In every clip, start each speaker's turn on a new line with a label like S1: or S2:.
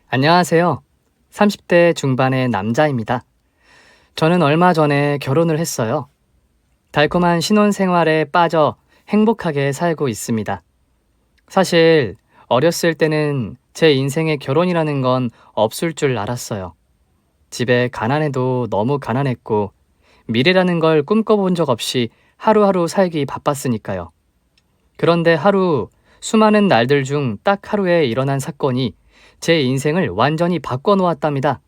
S1: 안녕하세요. 30대 중반의 남자입니다. 저는 얼마 전에 결혼을 했어요. 달콤한 신혼 생활에 빠져 행복하게 살고 있습니다. 사실 어렸을 때는 제 인생에 결혼이라는 건 없을 줄 알았어요. 집에 가난해도 너무 가난했고 미래라는 걸 꿈꿔본 적 없이 하루하루 살기 바빴으니까요. 그런데 하루 수많은 날들 중 딱 하루에 일어난 사건이 제 인생을 완전히 바꿔놓았답니다.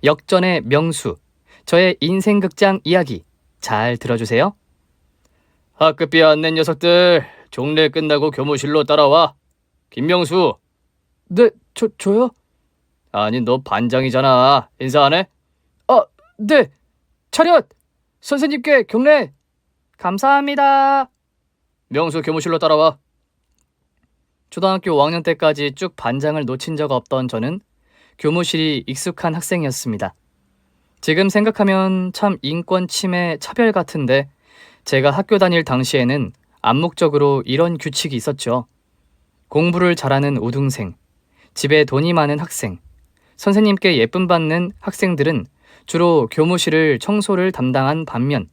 S1: 역전의 명수, 저의 인생 극장 이야기 잘 들어주세요. 학급비 안 낸 녀석들, 종례 끝나고 교무실로 따라와. 김명수. 네, 저요? 아니, 너 반장이잖아. 인사 안 해? 네. 차렷! 선생님께 경례! 감사합니다. 명수 교무실로 따라와. 초등학교 5학년 때까지 쭉 반장을 놓친 적 없던 저는 교무실이 익숙한 학생이었습니다. 지금 생각하면 참 인권 침해 차별 같은데 제가 학교 다닐 당시에는 암묵적으로 이런 규칙이 있었죠. 공부를 잘하는 우등생, 집에 돈이 많은 학생, 선생님께 예쁨 받는 학생들은 주로 교무실을 청소를 담당한 반면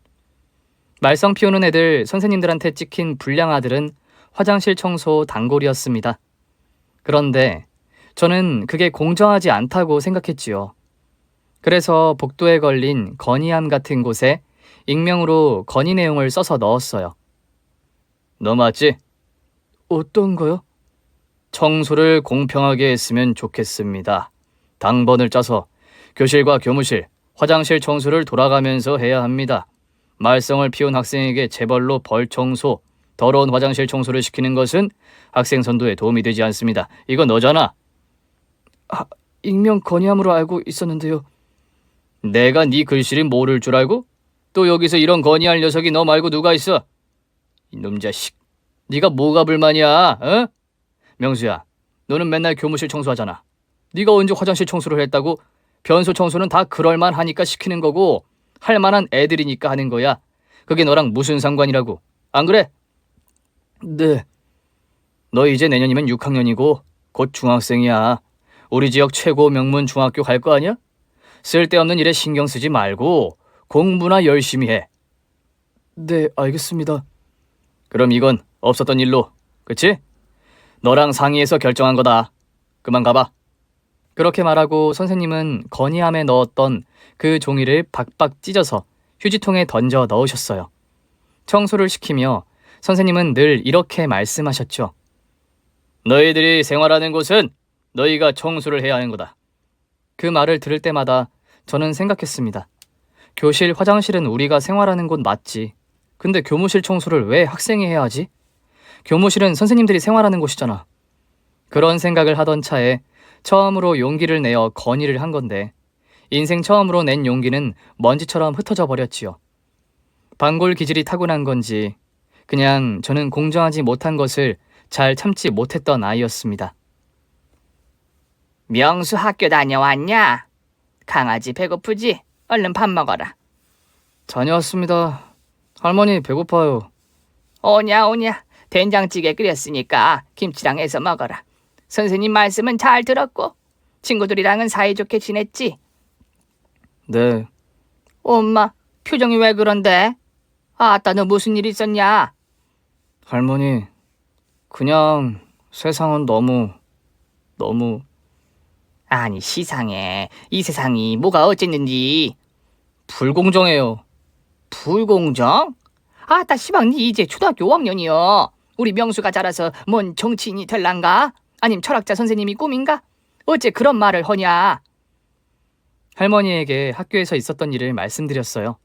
S1: 말썽 피우는 애들, 선생님들한테 찍힌 불량 아들은 화장실 청소 단골이었습니다. 그런데 저는 그게 공정하지 않다고 생각했지요. 그래서 복도에 걸린 건의함 같은 곳에 익명으로 건의 내용을 써서 넣었어요. 너 맞지? 어떤 거요? 청소를 공평하게 했으면 좋겠습니다. 당번을 짜서 교실과 교무실, 화장실 청소를 돌아가면서 해야 합니다. 말썽을 피운 학생에게 재벌로 벌 청소, 더러운 화장실 청소를 시키는 것은 학생 선도에 도움이 되지 않습니다. 이거 너잖아. 익명 건의함으로 알고 있었는데요. 내가 네 글씨를 모를 줄 알고? 또 여기서 이런 건의할 녀석이 너 말고 누가 있어? 이놈 자식, 네가 뭐가 불만이야? 어? 명수야, 너는 맨날 교무실 청소하잖아. 네가 언제 화장실 청소를 했다고? 변소 청소는 다 그럴만하니까 시키는 거고 할 만한 애들이니까 하는 거야. 그게 너랑 무슨 상관이라고? 안 그래? 네. 너 이제 내년이면 6학년이고 곧 중학생이야. 우리 지역 최고 명문 중학교 갈 거 아니야? 쓸데없는 일에 신경 쓰지 말고 공부나 열심히 해. 네, 알겠습니다. 그럼 이건 없었던 일로, 그치? 너랑 상의해서 결정한 거다. 그만 가봐. 그렇게 말하고 선생님은 건의함에 넣었던 그 종이를 박박 찢어서 휴지통에 던져 넣으셨어요. 청소를 시키며 선생님은 늘 이렇게 말씀하셨죠. 너희들이 생활하는 곳은 너희가 청소를 해야 하는 거다. 그 말을 들을 때마다 저는 생각했습니다. 교실, 화장실은 우리가 생활하는 곳 맞지. 근데 교무실 청소를 왜 학생이 해야 하지? 교무실은 선생님들이 생활하는 곳이잖아. 그런 생각을 하던 차에 처음으로 용기를 내어 건의를 한 건데 인생 처음으로 낸 용기는 먼지처럼 흩어져 버렸지요. 반골 기질이 타고난 건지 그냥 저는 공정하지 못한 것을 잘 참지 못했던 아이였습니다. 명수 학교 다녀왔냐? 강아지 배고프지? 얼른 밥 먹어라. 다녀왔습니다. 할머니 배고파요. 오냐. 된장찌개 끓였으니까 김치랑 해서 먹어라. 선생님 말씀은 잘 들었고 친구들이랑은 사이좋게 지냈지? 네. 엄마, 표정이 왜 그런데? 아따, 너 무슨 일 있었냐? 할머니, 그냥 세상은 너무 아니, 시상해. 이 세상이 뭐가 어쨌는지. 불공정해요. 불공정? 아따, 시방 니 이제 초등학교 5학년이여. 우리 명수가 자라서 뭔 정치인이 될란가? 아님 철학자 선생님이 꿈인가? 어째 그런 말을 허냐? 할머니에게 학교에서 있었던 일을 말씀드렸어요.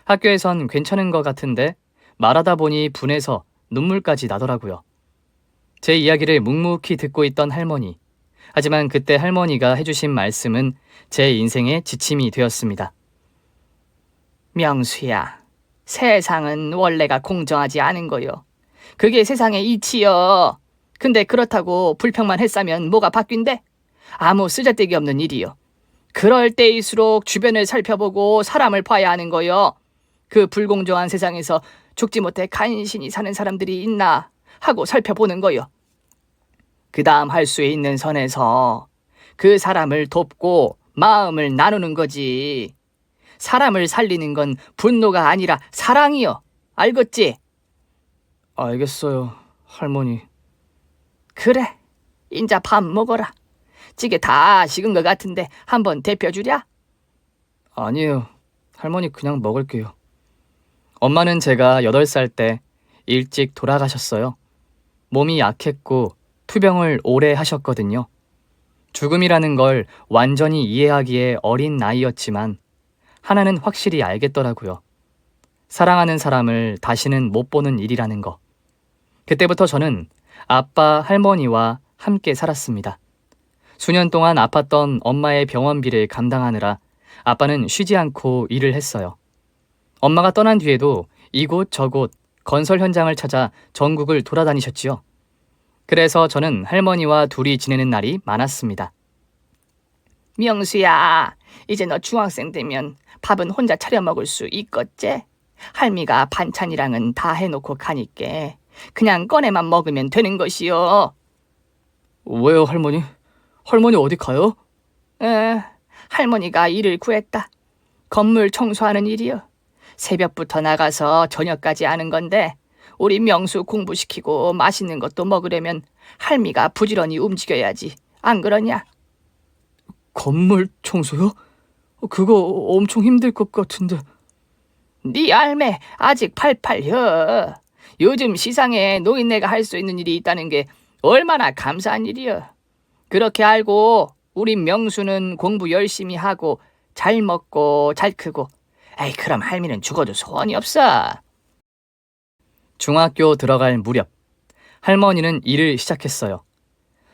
S1: 학교에선 괜찮은 것 같은데 말하다 보니 분해서 눈물까지 나더라고요. 제 이야기를 묵묵히 듣고 있던 할머니. 하지만 그때 할머니가 해주신 말씀은 제 인생의 지침이 되었습니다. 명수야, 세상은 원래가 공정하지 않은 거요. 그게 세상의 이치여. 근데 그렇다고 불평만 했으면 뭐가 바뀐대? 아무 쓰잘데기 없는 일이요. 그럴 때일수록 주변을 살펴보고 사람을 봐야 하는 거요. 그 불공정한 세상에서 죽지 못해 간신히 사는 사람들이 있나 하고 살펴보는 거요. 그 다음 할 수 있는 선에서
S2: 그 사람을 돕고 마음을 나누는 거지. 사람을 살리는 건 분노가 아니라 사랑이여. 알겠지?
S1: 알겠어요, 할머니.
S2: 그래, 인자 밥 먹어라. 찌개 다 식은 것 같은데 한번 데펴주랴?
S1: 아니에요. 할머니 그냥 먹을게요. 엄마는 제가 8살 때 일찍 돌아가셨어요. 몸이 약했고 투병을 오래 하셨거든요. 죽음이라는 걸 완전히 이해하기에 어린 나이였지만 하나는 확실히 알겠더라고요. 사랑하는 사람을 다시는 못 보는 일이라는 거. 그때부터 저는 아빠, 할머니와 함께 살았습니다. 수년 동안 아팠던 엄마의 병원비를 감당하느라 아빠는 쉬지 않고 일을 했어요. 엄마가 떠난 뒤에도 이곳 저곳 건설 현장을 찾아 전국을 돌아다니셨지요. 그래서 저는 할머니와 둘이 지내는 날이 많았습니다.
S2: 명수야, 이제 너 중학생 되면 밥은 혼자 차려 먹을 수 있겠지? 할미가 반찬이랑은 다 해놓고 가니께 그냥 꺼내만 먹으면 되는 것이요.
S1: 왜요, 할머니? 할머니 어디 가요?
S2: 할머니가 일을 구했다. 건물 청소하는 일이요. 새벽부터 나가서 저녁까지 하는 건데 우리 명수 공부시키고 맛있는 것도 먹으려면 할미가 부지런히 움직여야지. 안 그러냐?
S1: 건물 청소요? 그거 엄청 힘들 것 같은데.
S2: 네 알매 아직 팔팔혀. 요즘 시상에 노인네가 할 수 있는 일이 있다는 게 얼마나 감사한 일이여. 그렇게 알고 우리 명수는 공부 열심히 하고 잘 먹고 잘 크고. 에이, 그럼 할미는 죽어도 소원이 없어.
S1: 중학교 들어갈 무렵 할머니는 일을 시작했어요.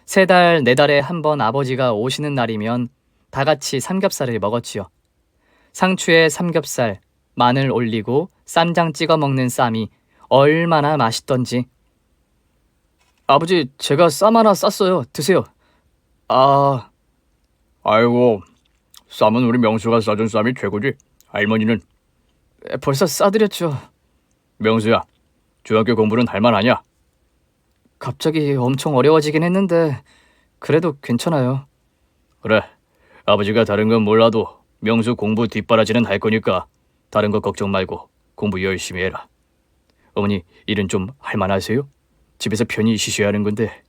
S1: 3달, 4달에 한 번 아버지가 오시는 날이면 다 같이 삼겹살을 먹었지요. 상추에 삼겹살, 마늘 올리고 쌈장 찍어 먹는 쌈이 얼마나 맛있던지. 아버지, 제가 쌈 하나 쌌어요. 드세요.
S3: 아이고, 쌈은 우리 명수가 싸준 쌈이 최고지. 할머니는?
S1: 벌써 싸드렸죠.
S3: 명수야, 중학교 공부는 할만하냐?
S1: 갑자기 엄청 어려워지긴 했는데 그래도 괜찮아요.
S3: 그래, 아버지가 다른 건 몰라도 명수 공부 뒷바라지는 할 거니까 다른 거 걱정 말고 공부 열심히 해라. 어머니, 일은 좀 할만하세요? 집에서 편히 쉬셔야 하는 건데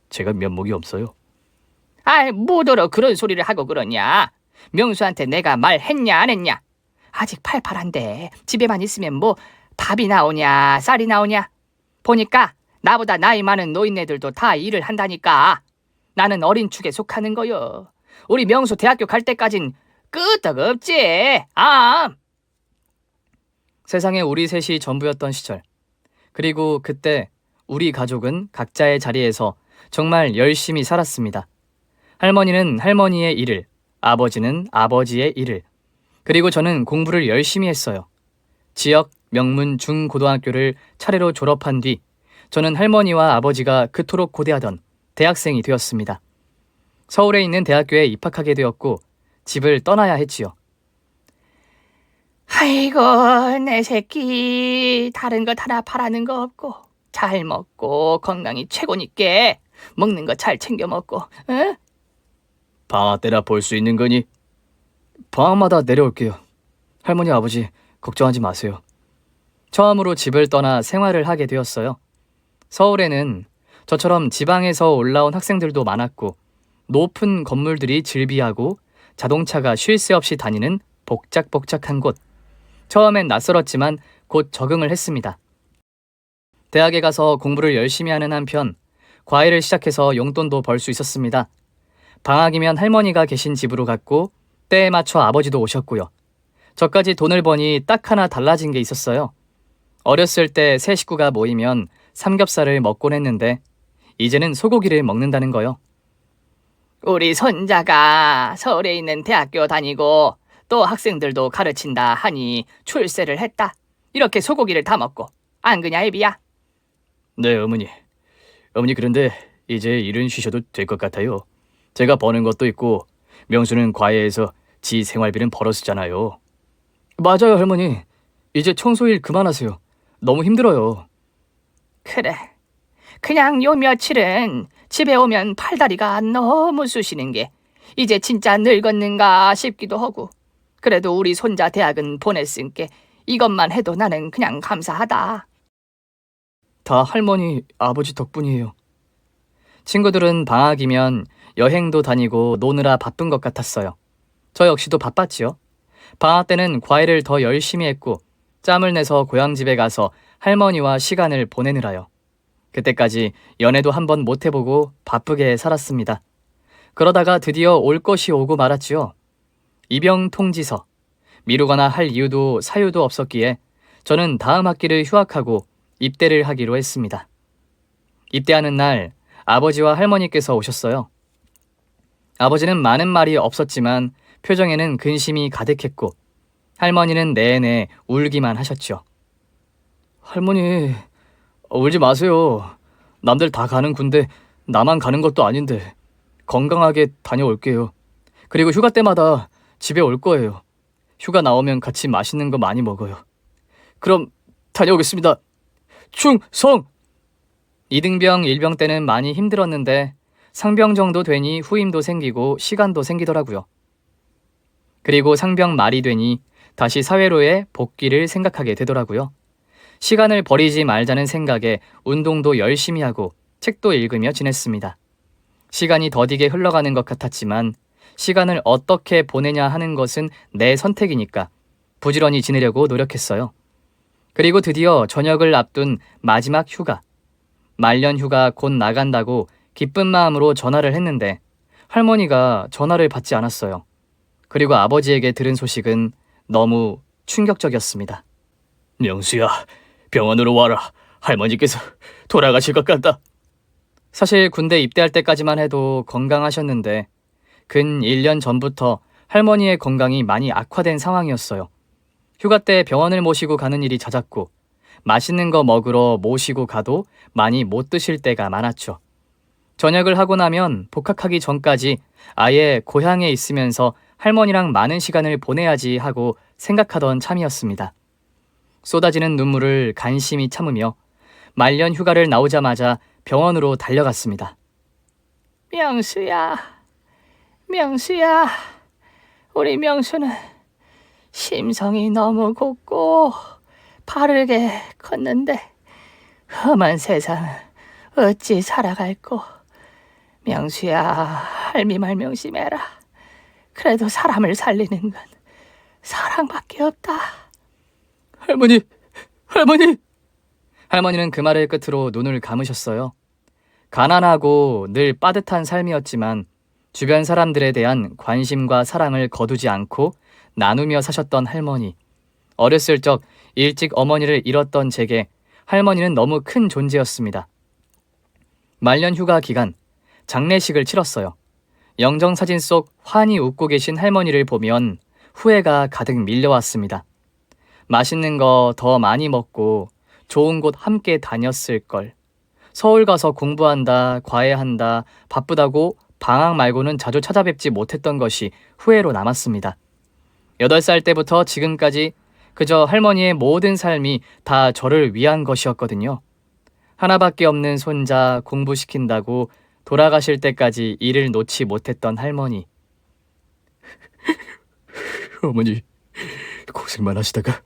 S3: 제가 면목이 없어요.
S2: 아이, 뭐더러 그런 소리를 하고 그러냐? 명수한테 내가 말했냐 안 했냐? 아직 팔팔한데 집에만 있으면 뭐 밥이 나오냐 쌀이 나오냐? 보니까 나보다 나이 많은 노인네들도 다 일을 한다니까. 나는 어린 축에 속하는 거요. 우리 명수 대학교 갈 때까진 끄떡 없지.
S1: 세상에 우리 셋이 전부였던 시절. 그리고 그때 우리 가족은 각자의 자리에서 정말 열심히 살았습니다. 할머니는 할머니의 일을, 아버지는 아버지의 일을, 그리고 저는 공부를 열심히 했어요. 지역 명문 중고등학교를 차례로 졸업한 뒤 저는 할머니와 아버지가 그토록 고대하던 대학생이 되었습니다. 서울에 있는 대학교에 입학하게 되었고 집을 떠나야 했지요.
S2: 아이고, 내 새끼 다른 것 하나 바라는 거 없고 잘 먹고 건강이 최고니께 먹는 거 잘 챙겨 먹고. 응?
S3: 방학 때나 볼 수 있는 거니?
S1: 방학마다 내려올게요. 할머니, 아버지 걱정하지 마세요. 처음으로 집을 떠나 생활을 하게 되었어요. 서울에는 저처럼 지방에서 올라온 학생들도 많았고 높은 건물들이 즐비하고 자동차가 쉴 새 없이 다니는 복작복작한 곳. 처음엔 낯설었지만 곧 적응을 했습니다. 대학에 가서 공부를 열심히 하는 한편 과외를 시작해서 용돈도 벌 수 있었습니다. 방학이면 할머니가 계신 집으로 갔고 때에 맞춰 아버지도 오셨고요. 저까지 돈을 버니 딱 하나 달라진 게 있었어요. 어렸을 때 세 식구가 모이면 삼겹살을 먹곤 했는데 이제는 소고기를 먹는다는 거요.
S2: 우리 손자가 서울에 있는 대학교 다니고 또 학생들도 가르친다 하니 출세를 했다. 이렇게 소고기를 다 먹고 안 그냐, 애비야?
S3: 네, 어머니. 어머니, 그런데 이제 일은 쉬셔도 될 것 같아요. 제가 버는 것도 있고 명수는 과외에서 지 생활비는 벌어 쓰잖아요.
S1: 맞아요, 할머니. 이제 청소일 그만하세요. 너무 힘들어요.
S2: 그래. 그냥 요 며칠은 집에 오면 팔다리가 너무 쑤시는 게 이제 진짜 늙었는가 싶기도 하고. 그래도 우리 손자 대학은 보냈으니까 이것만 해도 나는 그냥 감사하다.
S1: 다 할머니, 아버지 덕분이에요. 친구들은 방학이면 여행도 다니고 노느라 바쁜 것 같았어요. 저 역시도 바빴지요. 방학 때는 과외를 더 열심히 했고 짬을 내서 고향집에 가서 할머니와 시간을 보내느라요. 그때까지 연애도 한번 못 해보고 바쁘게 살았습니다. 그러다가 드디어 올 것이 오고 말았지요. 입영 통지서. 미루거나 할 이유도 사유도 없었기에 저는 다음 학기를 휴학하고 입대를 하기로 했습니다. 입대하는 날 아버지와 할머니께서 오셨어요. 아버지는 많은 말이 없었지만 표정에는 근심이 가득했고 할머니는 내내 울기만 하셨죠. 할머니, 울지 마세요. 남들 다 가는 군데 나만 가는 것도 아닌데 건강하게 다녀올게요. 그리고 휴가 때마다 집에 올 거예요. 휴가 나오면 같이 맛있는 거 많이 먹어요. 그럼 다녀오겠습니다. 충성! 이등병, 일병 때는 많이 힘들었는데 상병 정도 되니 후임도 생기고 시간도 생기더라고요. 그리고 상병 말이 되니 다시 사회로의 복귀를 생각하게 되더라고요. 시간을 버리지 말자는 생각에 운동도 열심히 하고 책도 읽으며 지냈습니다. 시간이 더디게 흘러가는 것 같았지만 시간을 어떻게 보내냐 하는 것은 내 선택이니까 부지런히 지내려고 노력했어요. 그리고 드디어 전역을 앞둔 마지막 휴가. 말년 휴가 곧 나간다고 기쁜 마음으로 전화를 했는데 할머니가 전화를 받지 않았어요. 그리고 아버지에게 들은 소식은 너무 충격적이었습니다.
S3: 명수야, 병원으로 와라. 할머니께서 돌아가실 것 같다.
S1: 사실 군대 입대할 때까지만 해도 건강하셨는데 근 1년 전부터 할머니의 건강이 많이 악화된 상황이었어요. 휴가 때 병원을 모시고 가는 일이 잦았고 맛있는 거 먹으러 모시고 가도 많이 못 드실 때가 많았죠. 전역을 하고 나면 복학하기 전까지 아예 고향에 있으면서 할머니랑 많은 시간을 보내야지 하고 생각하던 참이었습니다. 쏟아지는 눈물을 간신히 참으며 말년 휴가를 나오자마자 병원으로 달려갔습니다.
S2: 명수야, 명수야, 우리 명수는 심성이 너무 곱고 바르게 컸는데 험한 세상 어찌 살아갈꼬. 명수야, 할미 말 명심해라. 그래도 사람을 살리는 건 사랑밖에 없다.
S1: 할머니! 할머니! 할머니는 그 말을 끝으로 눈을 감으셨어요. 가난하고 늘 빠듯한 삶이었지만 주변 사람들에 대한 관심과 사랑을 거두지 않고 나누며 사셨던 할머니. 어렸을 적 일찍 어머니를 잃었던 제게 할머니는 너무 큰 존재였습니다. 말년 휴가 기간, 장례식을 치렀어요. 영정사진 속 환히 웃고 계신 할머니를 보면 후회가 가득 밀려왔습니다. 맛있는 거 더 많이 먹고 좋은 곳 함께 다녔을 걸. 서울 가서 공부한다, 과외한다, 바쁘다고 방학 말고는 자주 찾아뵙지 못했던 것이 후회로 남았습니다. 8살 때부터 지금까지 그저 할머니의 모든 삶이 다 저를 위한 것이었거든요. 하나밖에 없는 손자 공부시킨다고 돌아가실 때까지 일을 놓지 못했던 할머니.
S3: 어머니, 고생만 하시다가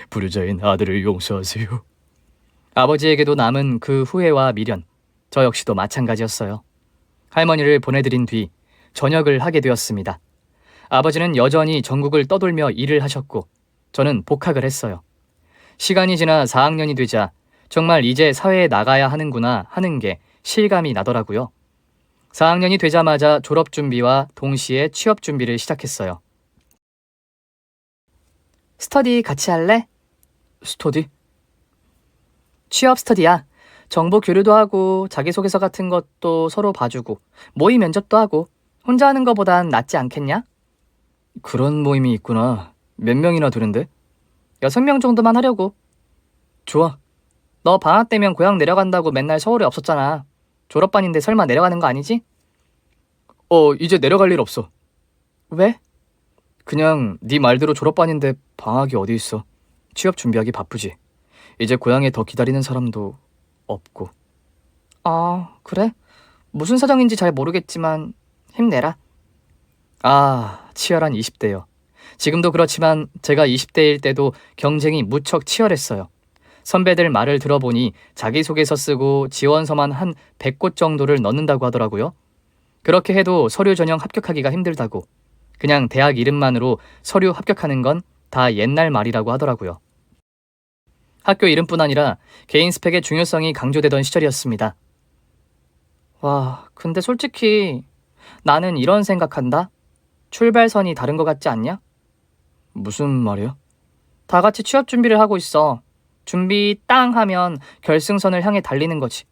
S3: 불효자인 아들을 용서하세요.
S1: 아버지에게도 남은 그 후회와 미련, 저 역시도 마찬가지였어요. 할머니를 보내드린 뒤 전역을 하게 되었습니다. 아버지는 여전히 전국을 떠돌며 일을 하셨고 저는 복학을 했어요. 시간이 지나 4학년이 되자 정말 이제 사회에 나가야 하는구나 하는 게 실감이 나더라고요. 4학년이 되자마자 졸업 준비와 동시에 취업 준비를 시작했어요. 스터디 같이 할래? 스터디? 취업 스터디야. 정보 교류도 하고 자기소개서 같은 것도 서로 봐주고 모의 면접도 하고 혼자 하는 거보단 낫지 않겠냐? 그런 모임이 있구나. 몇 명이나 되는데? 6명 정도만 하려고. 좋아. 너 방학 때면 고향 내려간다고 맨날 서울에 없었잖아. 졸업반인데 설마 내려가는 거 아니지? 이제 내려갈 일 없어. 왜? 그냥 네 말대로 졸업반인데 방학이 어디 있어. 취업 준비하기 바쁘지. 이제 고향에 더 기다리는 사람도 없고. 아, 그래? 무슨 사정인지 잘 모르겠지만 힘내라. 아, 치열한 20대요. 지금도 그렇지만 제가 20대일 때도 경쟁이 무척 치열했어요. 선배들 말을 들어보니 자기소개서 쓰고 지원서만 한 100곳 정도를 넣는다고 하더라고요. 그렇게 해도 서류 전형 합격하기가 힘들다고. 그냥 대학 이름만으로 서류 합격하는 건 다 옛날 말이라고 하더라고요. 학교 이름뿐 아니라 개인 스펙의 중요성이 강조되던 시절이었습니다. 와, 근데 솔직히 나는 이런 생각한다. 출발선이 다른 것 같지 않냐? 무슨 말이야? 다 같이 취업 준비를 하고 있어. 준비 땅 하면 결승선을 향해 달리는 거지.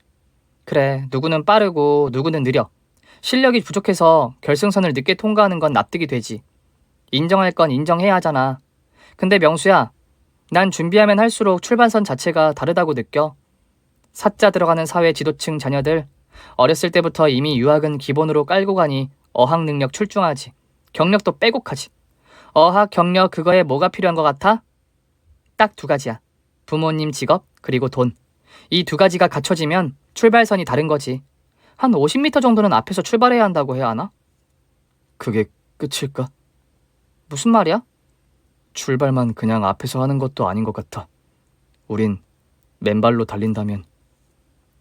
S1: 그래, 누구는 빠르고 누구는 느려. 실력이 부족해서 결승선을 늦게 통과하는 건 납득이 되지. 인정할 건 인정해야 하잖아. 근데 명수야, 난 준비하면 할수록 출발선 자체가 다르다고 느껴. 사자 들어가는 사회 지도층 자녀들, 어렸을 때부터 이미 유학은 기본으로 깔고 가니 어학 능력 출중하지. 경력도 빼곡하지. 어학, 경력 그거에 뭐가 필요한 것 같아? 딱 두 가지야. 부모님 직업, 그리고 돈. 이 두 가지가 갖춰지면 출발선이 다른 거지. 한 50m 정도는 앞에서 출발해야 한다고 해야 하나? 그게 끝일까? 무슨 말이야? 출발만 그냥 앞에서 하는 것도 아닌 것 같아. 우린 맨발로 달린다면.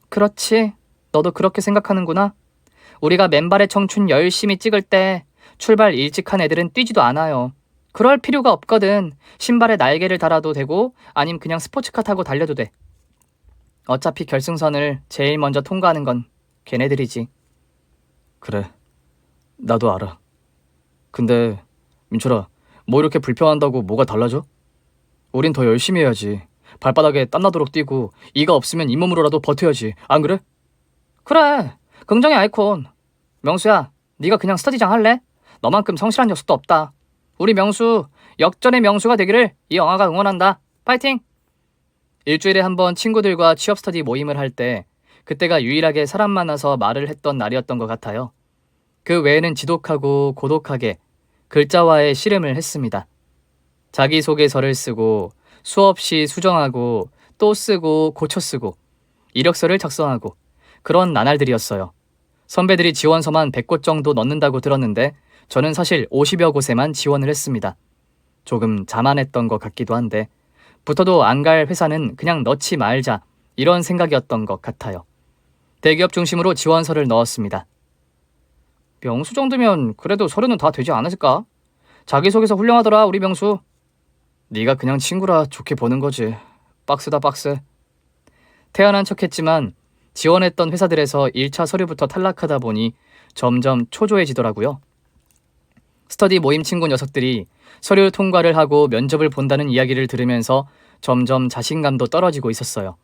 S1: 그렇지. 너도 그렇게 생각하는구나. 우리가 맨발의 청춘 열심히 찍을 때 출발 일찍 한 애들은 뛰지도 않아요. 그럴 필요가 없거든. 신발에 날개를 달아도 되고 아님 그냥 스포츠카 타고 달려도 돼. 어차피 결승선을 제일 먼저 통과하는 건 걔네들이지. 그래, 나도 알아. 근데 민철아, 뭐 이렇게 불평한다고 뭐가 달라져? 우린 더 열심히 해야지. 발바닥에 땀나도록 뛰고 이가 없으면 잇몸으로라도 버텨야지. 안 그래? 그래, 긍정의 아이콘. 명수야, 네가 그냥 스터디장 할래? 너만큼 성실한 녀석도 없다. 우리 명수, 역전의 명수가 되기를 이 영화가 응원한다. 파이팅! 일주일에 한 번 친구들과 취업 스터디 모임을 할 때 그때가 유일하게 사람 만나서 말을 했던 날이었던 것 같아요. 그 외에는 지독하고 고독하게 글자와의 씨름을 했습니다. 자기소개서를 쓰고 수없이 수정하고 또 쓰고 고쳐 쓰고 이력서를 작성하고 그런 나날들이었어요. 선배들이 지원서만 100곳 정도 넣는다고 들었는데 저는 사실 50여 곳에만 지원을 했습니다. 조금 자만했던 것 같기도 한데 붙어도 안 갈 회사는 그냥 넣지 말자 이런 생각이었던 것 같아요. 대기업 중심으로 지원서를 넣었습니다. 명수 정도면 그래도 서류는 다 되지 않았을까? 자기소개서 훌륭하더라 우리 명수. 네가 그냥 친구라 좋게 보는 거지. 박스다 박스. 태어난 척했지만 지원했던 회사들에서 1차 서류부터 탈락하다 보니 점점 초조해지더라고요. 스터디 모임 친구 녀석들이 서류 통과를 하고 면접을 본다는 이야기를 들으면서 점점 자신감도 떨어지고 있었어요.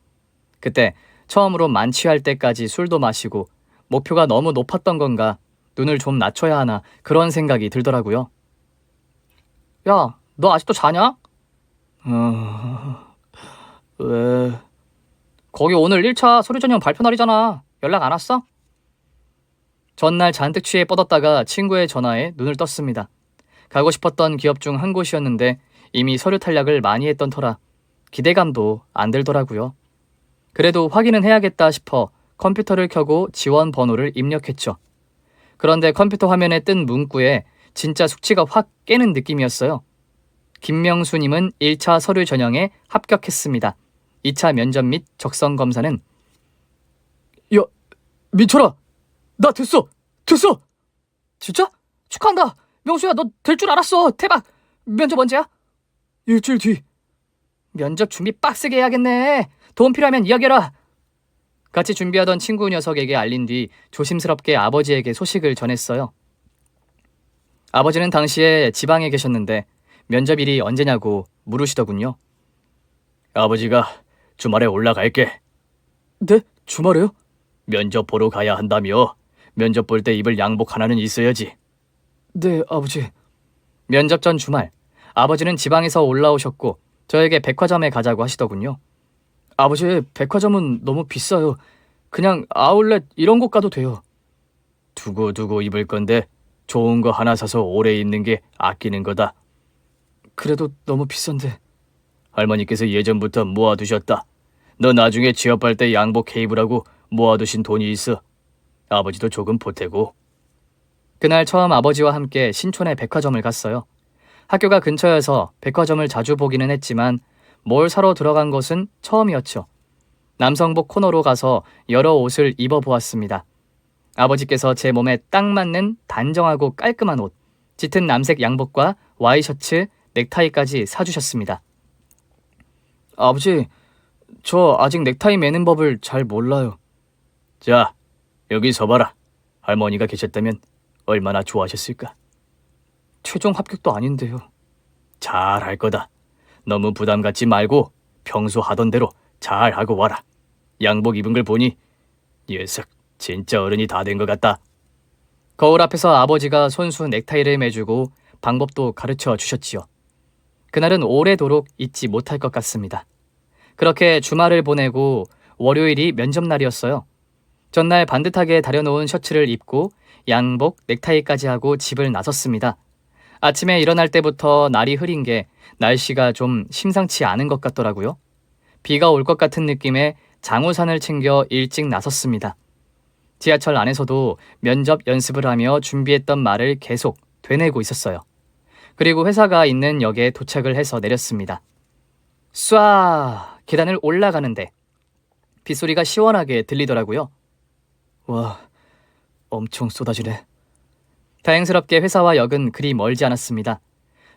S1: 그때 처음으로 만취할 때까지 술도 마시고 목표가 너무 높았던 건가 눈을 좀 낮춰야 하나 그런 생각이 들더라고요. 야, 너 아직도 자냐? 왜? 거기 오늘 1차 서류 전형 발표 날이잖아. 연락 안 왔어? 전날 잔뜩 취해 뻗었다가 친구의 전화에 눈을 떴습니다. 가고 싶었던 기업 중 한 곳이었는데 이미 서류 탈락을 많이 했던 터라 기대감도 안 들더라고요. 그래도 확인은 해야겠다 싶어 컴퓨터를 켜고 지원 번호를 입력했죠. 그런데 컴퓨터 화면에 뜬 문구에 진짜 숙취가 확 깨는 느낌이었어요. 김명수님은 1차 서류 전형에 합격했습니다. 2차 면접 및 적성 검사는 야, 민철아! 나 됐어! 진짜? 축하한다! 명수야, 너 될 줄 알았어! 대박! 면접 언제야? 일주일 뒤. 면접 준비 빡세게 해야겠네. 도움 필요하면 이야기해라. 같이 준비하던 친구 녀석에게 알린 뒤 조심스럽게 아버지에게 소식을 전했어요. 아버지는 당시에 지방에 계셨는데 면접일이 언제냐고 물으시더군요.
S3: 아버지가 주말에 올라갈게.
S1: 네? 주말에요?
S3: 면접 보러 가야 한다며. 면접 볼 때 입을 양복 하나는 있어야지.
S1: 네, 아버지. 면접 전 주말, 아버지는 지방에서 올라오셨고 저에게 백화점에 가자고 하시더군요. 아버지, 백화점은 너무 비싸요. 그냥 아울렛 이런 곳 가도 돼요.
S3: 두고두고 입을 건데 좋은 거 하나 사서 오래 입는 게 아끼는 거다.
S1: 그래도 너무 비싼데.
S3: 할머니께서 예전부터 모아두셨다. 너 나중에 취업할 때 양복 케이블하고 모아두신 돈이 있어. 아버지도 조금 보태고.
S1: 그날 처음 아버지와 함께 신촌의 백화점을 갔어요. 학교가 근처여서 백화점을 자주 보기는 했지만 뭘 사러 들어간 것은 처음이었죠. 남성복 코너로 가서 여러 옷을 입어보았습니다. 아버지께서 제 몸에 딱 맞는 단정하고 깔끔한 옷, 짙은 남색 양복과 와이셔츠, 넥타이까지 사주셨습니다. 아버지, 저 아직 넥타이 매는 법을 잘 몰라요.
S3: 자, 여기 서봐라. 할머니가 계셨다면 얼마나 좋아하셨을까?
S1: 최종 합격도 아닌데요.
S3: 잘 할 거다. 너무 부담 갖지 말고 평소 하던 대로 잘 하고 와라. 양복 입은 걸 보니 녀석 진짜 어른이 다 된 것 같다.
S1: 거울 앞에서 아버지가 손수 넥타이를 매주고 방법도 가르쳐 주셨지요. 그날은 오래도록 잊지 못할 것 같습니다. 그렇게 주말을 보내고 월요일이 면접날이었어요. 전날 반듯하게 다려놓은 셔츠를 입고 양복, 넥타이까지 하고 집을 나섰습니다. 아침에 일어날 때부터 날이 흐린 게 날씨가 좀 심상치 않은 것 같더라고요. 비가 올 것 같은 느낌에 장우산을 챙겨 일찍 나섰습니다. 지하철 안에서도 면접 연습을 하며 준비했던 말을 계속 되뇌고 있었어요. 그리고 회사가 있는 역에 도착을 해서 내렸습니다. 쏴! 계단을 올라가는데 빗소리가 시원하게 들리더라고요. 와, 엄청 쏟아지네. 다행스럽게 회사와 역은 그리 멀지 않았습니다.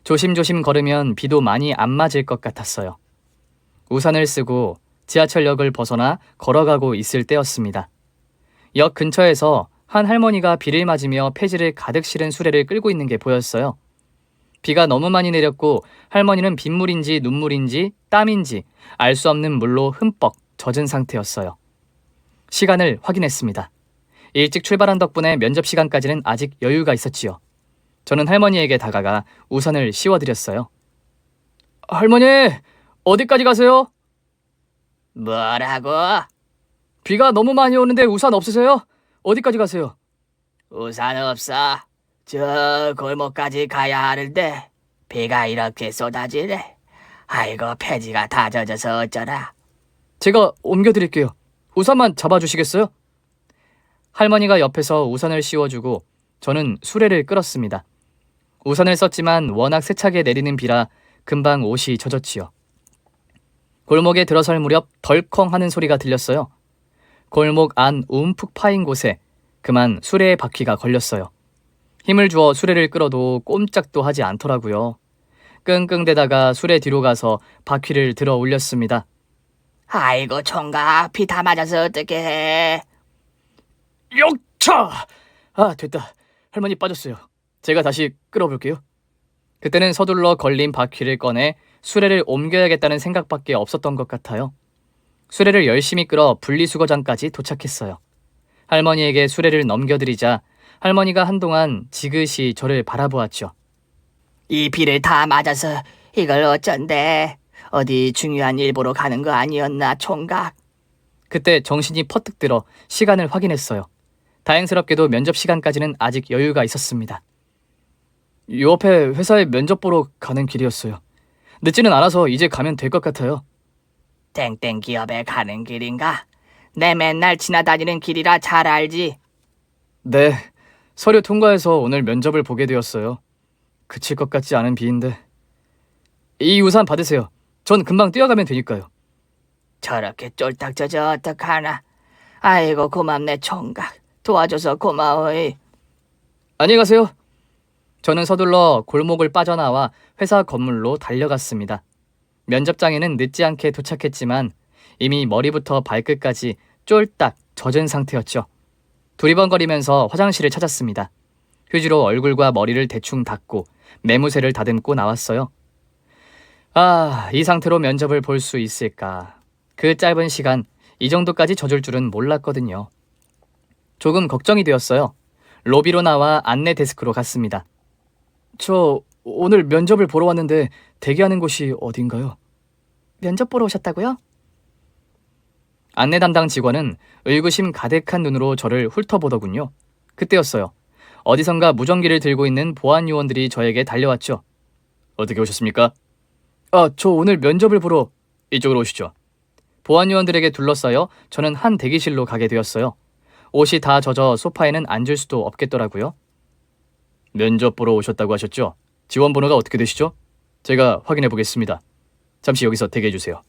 S1: 조심조심 걸으면 비도 많이 안 맞을 것 같았어요. 우산을 쓰고 지하철역을 벗어나 걸어가고 있을 때였습니다. 역 근처에서 한 할머니가 비를 맞으며 폐지를 가득 실은 수레를 끌고 있는 게 보였어요. 비가 너무 많이 내렸고 할머니는 빗물인지 눈물인지 땀인지 알 수 없는 물로 흠뻑 젖은 상태였어요. 시간을 확인했습니다. 일찍 출발한 덕분에 면접 시간까지는 아직 여유가 있었지요. 저는 할머니에게 다가가 우산을 씌워드렸어요. 할머니, 어디까지 가세요?
S2: 뭐라고?
S1: 비가 너무 많이 오는데 우산 없으세요? 어디까지 가세요?
S2: 우산 없어. 저 골목까지 가야 하는데 비가 이렇게 쏟아지네. 아이고 폐지가 다 젖어서 어쩌라.
S1: 제가 옮겨드릴게요. 우산만 잡아주시겠어요? 할머니가 옆에서 우산을 씌워주고 저는 수레를 끌었습니다. 우산을 썼지만 워낙 세차게 내리는 비라 금방 옷이 젖었지요. 골목에 들어설 무렵 덜컹 하는 소리가 들렸어요. 골목 안 움푹 파인 곳에 그만 수레의 바퀴가 걸렸어요. 힘을 주어 수레를 끌어도 꼼짝도 하지 않더라고요. 끙끙대다가 수레 뒤로 가서 바퀴를 들어 올렸습니다.
S2: 아이고 총각 비 다 맞아서 어떻게 해.
S1: 역차! 아, 됐다. 할머니 빠졌어요. 제가 다시 끌어볼게요. 그때는 서둘러 걸린 바퀴를 꺼내 수레를 옮겨야겠다는 생각밖에 없었던 것 같아요. 수레를 열심히 끌어 분리수거장까지 도착했어요. 할머니에게 수레를 넘겨드리자 할머니가 한동안 지그시 저를 바라보았죠.
S2: 이 비를 다 맞아서 이걸 어쩐데. 어디 중요한 일 보러 가는 거 아니었나 총각?
S1: 그때 정신이 퍼뜩 들어 시간을 확인했어요. 다행스럽게도 면접 시간까지는 아직 여유가 있었습니다. 요 앞에 회사에 면접 보러 가는 길이었어요. 늦지는 않아서 이제 가면 될 것 같아요.
S2: 땡땡 기업에 가는 길인가? 내 맨날 지나다니는 길이라 잘 알지.
S1: 네, 서류 통과해서 오늘 면접을 보게 되었어요. 그칠 것 같지 않은 비인데. 이 우산 받으세요. 전 금방 뛰어가면 되니까요.
S2: 저렇게 쫄딱 젖어 어떡하나. 아이고 고맙네 총각. 도와줘서 고마워이.
S1: 안녕히 가세요. 저는 서둘러 골목을 빠져나와 회사 건물로 달려갔습니다. 면접장에는 늦지 않게 도착했지만 이미 머리부터 발끝까지 쫄딱 젖은 상태였죠. 두리번거리면서 화장실을 찾았습니다. 휴지로 얼굴과 머리를 대충 닦고 매무새를 다듬고 나왔어요. 아, 이 상태로 면접을 볼 수 있을까? 그 짧은 시간, 이 정도까지 젖을 줄은 몰랐거든요. 조금 걱정이 되었어요. 로비로 나와 안내 데스크로 갔습니다. 저 오늘 면접을 보러 왔는데 대기하는 곳이 어딘가요?
S2: 면접 보러 오셨다고요?
S1: 안내 담당 직원은 의구심 가득한 눈으로 저를 훑어보더군요. 그때였어요. 어디선가 무전기를 들고 있는 보안 요원들이 저에게 달려왔죠.
S3: 어떻게 오셨습니까?
S1: 아, 저 오늘 면접을 보러...
S3: 이쪽으로 오시죠.
S1: 보안 요원들에게 둘러싸여 저는 한 대기실로 가게 되었어요. 옷이 다 젖어 소파에는 앉을 수도 없겠더라고요.
S3: 면접 보러 오셨다고 하셨죠? 지원 번호가 어떻게 되시죠? 제가 확인해 보겠습니다. 잠시 여기서 대기해 주세요.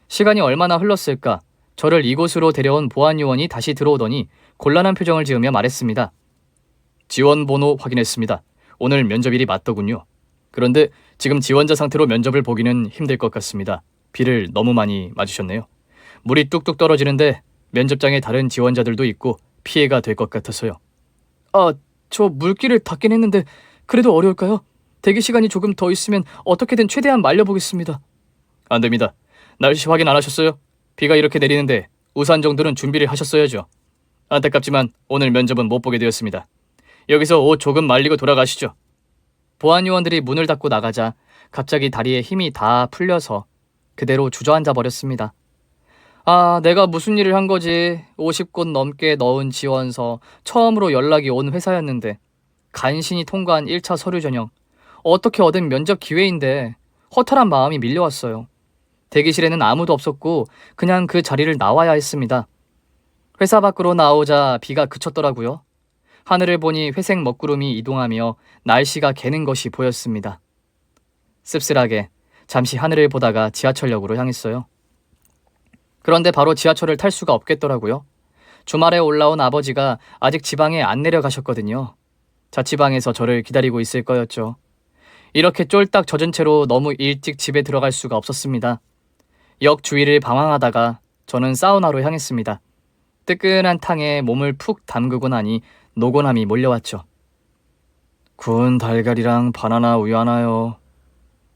S1: 시간이 얼마나 흘렀을까? 저를 이곳으로 데려온 보안 요원이 다시 들어오더니 곤란한 표정을 지으며 말했습니다.
S3: 지원 번호 확인했습니다. 오늘 면접일이 맞더군요. 그런데 지금 지원자 상태로 면접을 보기는 힘들 것 같습니다. 비를 너무 많이 맞으셨네요. 물이 뚝뚝 떨어지는데 면접장에 다른 지원자들도 있고 피해가 될 것 같아서요.
S1: 저 물기를 닦긴 했는데 그래도 어려울까요? 대기 시간이 조금 더 있으면 어떻게든 최대한 말려보겠습니다.
S3: 안 됩니다. 날씨 확인 안 하셨어요? 비가 이렇게 내리는데 우산 정도는 준비를 하셨어야죠. 안타깝지만 오늘 면접은 못 보게 되었습니다. 여기서 옷 조금 말리고 돌아가시죠.
S1: 보안 요원들이 문을 닫고 나가자 갑자기 다리에 힘이 다 풀려서 그대로 주저앉아 버렸습니다. 내가 무슨 일을 한 거지. 50곳 넘게 넣은 지원서, 처음으로 연락이 온 회사였는데 간신히 통과한 1차 서류 전형, 어떻게 얻은 면접 기회인데 허탈한 마음이 밀려왔어요. 대기실에는 아무도 없었고 그냥 그 자리를 나와야 했습니다. 회사 밖으로 나오자 비가 그쳤더라고요. 하늘을 보니 회색 먹구름이 이동하며 날씨가 개는 것이 보였습니다. 씁쓸하게 잠시 하늘을 보다가 지하철역으로 향했어요. 그런데 바로 지하철을 탈 수가 없겠더라고요. 주말에 올라온 아버지가 아직 지방에 안 내려가셨거든요. 자취방에서 저를 기다리고 있을 거였죠. 이렇게 쫄딱 젖은 채로 너무 일찍 집에 들어갈 수가 없었습니다. 역 주위를 방황하다가 저는 사우나로 향했습니다. 뜨끈한 탕에 몸을 푹 담그고 나니 노곤함이 몰려왔죠. 구운 달걀이랑 바나나 우유 하나요.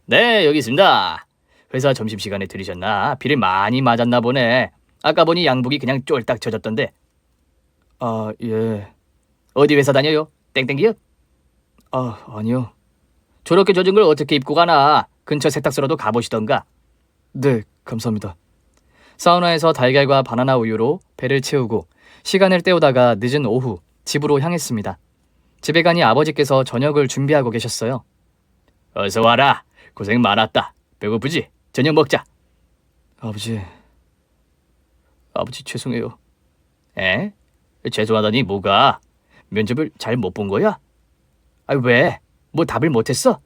S3: 네, 여기 있습니다. 회사 점심시간에 들으셨나? 비를 많이 맞았나 보네. 아까 보니 양복이 그냥 쫄딱 젖었던데.
S1: 예.
S3: 어디 회사 다녀요? 땡땡기요?
S1: 아니요.
S3: 저렇게 젖은 걸 어떻게 입고 가나? 근처 세탁소라도 가보시던가.
S1: 네, 감사합니다. 사우나에서 달걀과 바나나 우유로 배를 채우고 시간을 때우다가 늦은 오후 집으로 향했습니다. 집에 가니 아버지께서 저녁을 준비하고 계셨어요.
S3: 어서 와라. 고생 많았다. 배고프지? 저녁 먹자.
S1: 아버지 죄송해요.
S3: 에? 죄송하다니 뭐가? 면접을 잘 못 본 거야? 왜? 뭐 답을 못했어?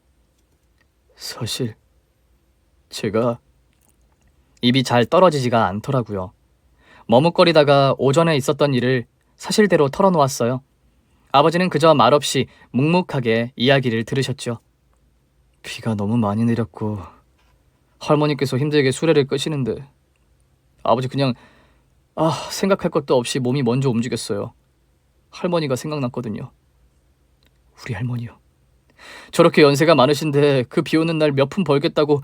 S1: 사실 제가 입이 잘 떨어지지가 않더라고요. 머뭇거리다가 오전에 있었던 일을 사실대로 털어놓았어요. 아버지는 그저 말없이 묵묵하게 이야기를 들으셨죠. 비가 너무 많이 내렸고 할머니께서 힘들게 수레를 끄시는데 아버지 그냥 생각할 것도 없이 몸이 먼저 움직였어요. 할머니가 생각났거든요. 우리 할머니요. 저렇게 연세가 많으신데 그 비 오는 날 몇 푼 벌겠다고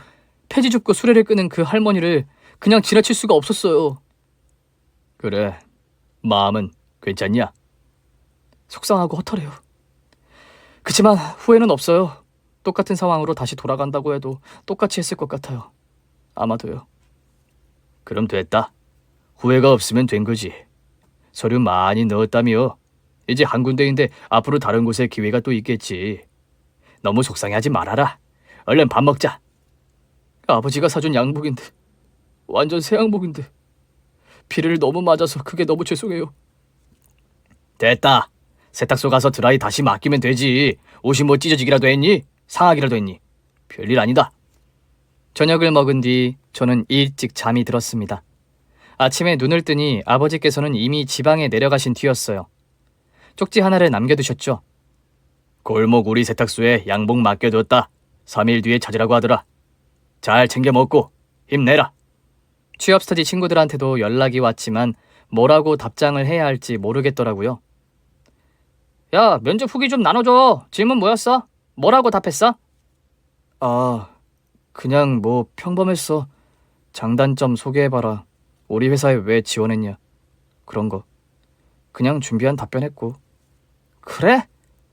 S1: 폐지 줍고 수레를 끄는 그 할머니를 그냥 지나칠 수가 없었어요.
S3: 그래. 마음은 괜찮냐?
S1: 속상하고 허탈해요. 그치만 후회는 없어요. 똑같은 상황으로 다시 돌아간다고 해도 똑같이 했을 것 같아요. 아마도요.
S3: 그럼 됐다. 후회가 없으면 된 거지. 서류 많이 넣었다며. 이제 한 군데인데 앞으로 다른 곳에 기회가 또 있겠지. 너무 속상해하지 말아라. 얼른 밥 먹자.
S1: 아버지가 사준 양복인데 완전 새 양복인데 비를 너무 맞아서 그게 너무 죄송해요.
S3: 됐다. 세탁소 가서 드라이 다시 맡기면 되지. 옷이 뭐 찢어지기라도 했니? 상하기라도 했니? 별일 아니다.
S1: 저녁을 먹은 뒤 저는 일찍 잠이 들었습니다. 아침에 눈을 뜨니 아버지께서는 이미 지방에 내려가신 뒤였어요. 쪽지 하나를 남겨두셨죠.
S3: 골목 우리 세탁소에 양복 맡겨뒀다. 3일 뒤에 찾으라고 하더라. 잘 챙겨 먹고 힘내라.
S1: 취업 스터디 친구들한테도 연락이 왔지만 뭐라고 답장을 해야 할지 모르겠더라고요. 야, 면접 후기 좀 나눠줘. 질문 뭐였어? 뭐라고 답했어? 그냥 뭐 평범했어. 장단점 소개해봐라. 우리 회사에 왜 지원했냐. 그런 거. 그냥 준비한 답변했고. 그래?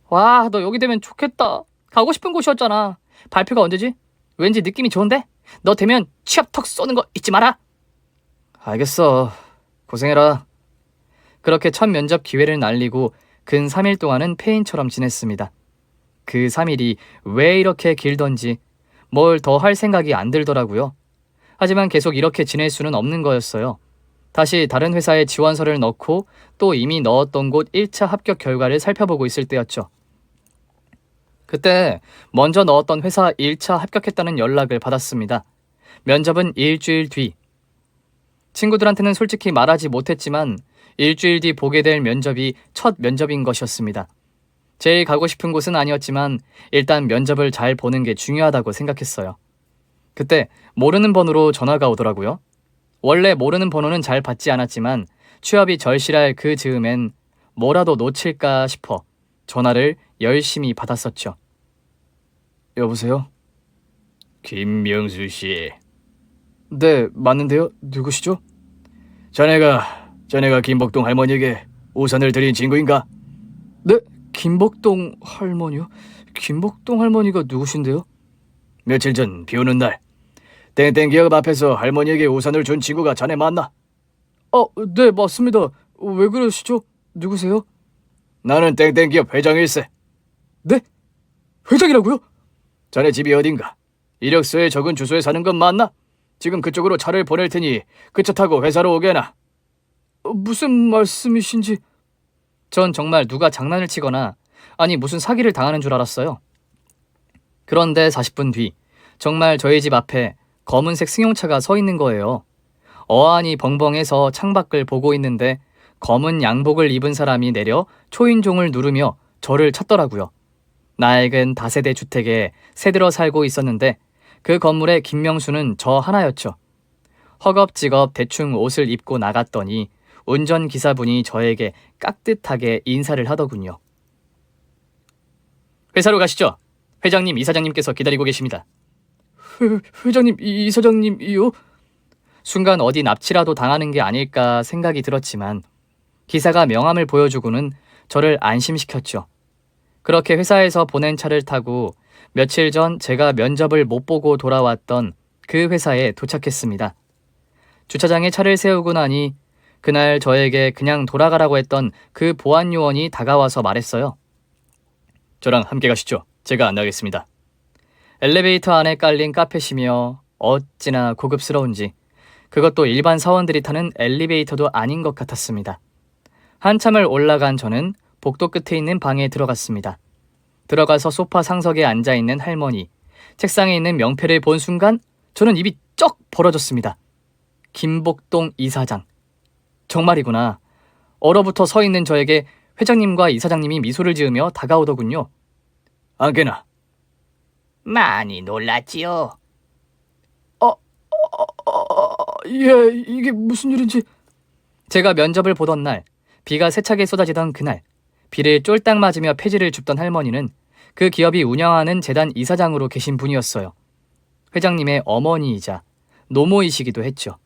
S1: 와, 너 여기 되면 좋겠다. 가고 싶은 곳이었잖아. 발표가 언제지? 왠지 느낌이 좋은데? 너 되면 취업 턱 쏘는 거 잊지 마라. 알겠어. 고생해라. 그렇게 첫 면접 기회를 날리고 근 3일 동안은 폐인처럼 지냈습니다. 그 3일이 왜 이렇게 길던지 뭘 더 할 생각이 안 들더라고요. 하지만 계속 이렇게 지낼 수는 없는 거였어요. 다시 다른 회사에 지원서를 넣고 또 이미 넣었던 곳 1차 합격 결과를 살펴보고 있을 때였죠. 그때 먼저 넣었던 회사 1차 합격했다는 연락을 받았습니다. 면접은 일주일 뒤. 친구들한테는 솔직히 말하지 못했지만 일주일 뒤 보게 될 면접이 첫 면접인 것이었습니다. 제일 가고 싶은 곳은 아니었지만 일단 면접을 잘 보는 게 중요하다고 생각했어요. 그때 모르는 번호로 전화가 오더라고요. 원래 모르는 번호는 잘 받지 않았지만 취업이 절실할 그 즈음엔 뭐라도 놓칠까 싶어 전화를 열심히 받았었죠. 여보세요?
S3: 김명수 씨.
S1: 네, 맞는데요. 누구시죠?
S3: 자네가 김복동 할머니에게 우산을 드린 친구인가?
S1: 네, 김복동 할머니요? 김복동 할머니가 누구신데요?
S3: 며칠 전 비 오는 날 땡땡 기업 앞에서 할머니에게 우산을 준 친구가 자네 맞나?
S1: 네, 맞습니다. 왜 그러시죠? 누구세요?
S3: 나는 땡땡 기업 회장일세.
S1: 네? 회장이라고요?
S3: 자네 집이 어딘가? 이력서에 적은 주소에 사는 건 맞나? 지금 그쪽으로 차를 보낼 테니 그 차 타고 회사로 오게나.
S1: 무슨 말씀이신지. 전 정말 누가 장난을 치거나 아니 무슨 사기를 당하는 줄 알았어요. 그런데 40분 뒤 정말 저희 집 앞에 검은색 승용차가 서 있는 거예요. 어안이 벙벙해서 창밖을 보고 있는데 검은 양복을 입은 사람이 내려 초인종을 누르며 저를 찾더라고요. 낡은 다세대 주택에 새들어 살고 있었는데 그 건물에 김명수는 저 하나였죠. 허겁지겁 대충 옷을 입고 나갔더니 운전기사분이 저에게 깍듯하게 인사를 하더군요. 회사로 가시죠. 회장님, 이사장님께서 기다리고 계십니다. 회장님, 이사장님이요? 순간 어디 납치라도 당하는 게 아닐까 생각이 들었지만 기사가 명함을 보여주고는 저를 안심시켰죠. 그렇게 회사에서 보낸 차를 타고 며칠 전 제가 면접을 못 보고 돌아왔던 그 회사에 도착했습니다. 주차장에 차를 세우고 나니 그날 저에게 그냥 돌아가라고 했던 그 보안 요원이 다가와서 말했어요.
S3: 저랑 함께 가시죠. 제가 안내하겠습니다.
S1: 엘리베이터 안에 깔린 카펫이며 어찌나 고급스러운지 그것도 일반 사원들이 타는 엘리베이터도 아닌 것 같았습니다. 한참을 올라간 저는 복도 끝에 있는 방에 들어갔습니다. 들어가서 소파 상석에 앉아있는 할머니, 책상에 있는 명패를 본 순간 저는 입이 쩍 벌어졌습니다. 김복동 이사장. 정말이구나. 얼어붙어 서 있는 저에게 회장님과 이사장님이 미소를 지으며 다가오더군요.
S3: 안게나.
S2: 많이 놀랐지요.
S1: 예, 이게 무슨 일인지. 제가 면접을 보던 날, 비가 세차게 쏟아지던 그날, 비를 쫄딱 맞으며 폐지를 줍던 할머니는 그 기업이 운영하는 재단 이사장으로 계신 분이었어요. 회장님의 어머니이자 노모이시기도 했죠.